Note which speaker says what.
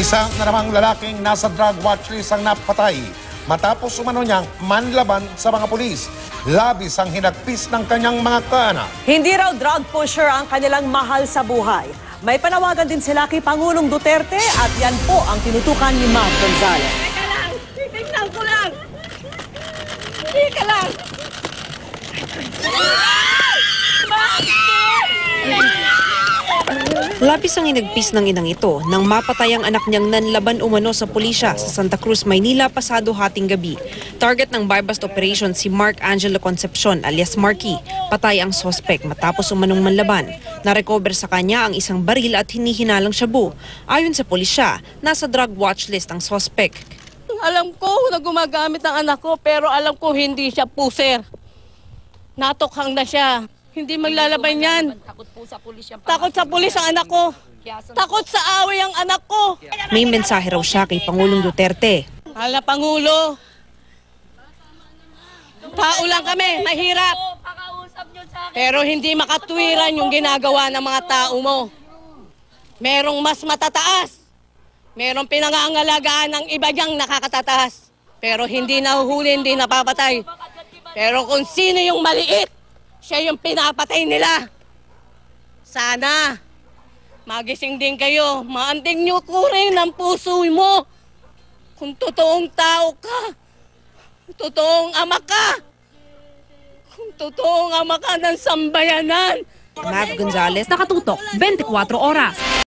Speaker 1: Isa na namang lalaking nasa drug watchlist ang napatay matapos umano niyang manlaban sa mga pulis. Labis ang hinagpis ng kanyang mga kaanak.
Speaker 2: Hindi raw drug pusher ang kanilang mahal sa buhay. May panawagan din sila kay Pangulong Duterte at yan po ang tinutukan ni Mav Gonzales.
Speaker 3: Teka lang! Titignan ko lang! Teka lang!
Speaker 4: Labis ang hinagpis ng inang ito nang mapatay ang anak niyang nanlaban umano sa pulisya sa Santa Cruz, Maynila pasado hating gabi. Target ng buy-bust operation si Mark Angelo Concepcion alias Marky. Patay ang sospek matapos umanong manlaban. Na-recover sa kanya ang isang baril at hinihinalang shabu. Ayon sa pulisya, nasa drug watch list ang sospek.
Speaker 3: Alam ko na gumagamit ang anak ko pero alam ko hindi siya puser. Natokhang na siya. Hindi maglalaban yan. Takot sa pulis ang anak ko. Takot sa away ang anak ko.
Speaker 4: May mensahe raw siya kay Pangulong Duterte.
Speaker 3: Mahal na Pangulo, tao lang kami, mahirap. Pero hindi makatwiran yung ginagawa ng mga tao mo. Merong mas matataas. Merong pinangangalagaan ng iba diyang nakakatataas. Pero hindi nahuhuli, hindi napapatay. Pero kung sino yung maliit, siya yung pinapatay nila. Sana, magising din kayo. Maanting nyo ko rin ang puso mo. Kung totoong tao ka, totoong ama ka, kung totoong ama ka ng sambayanan.
Speaker 4: Mav Gonzales, nakatutok, 24 oras.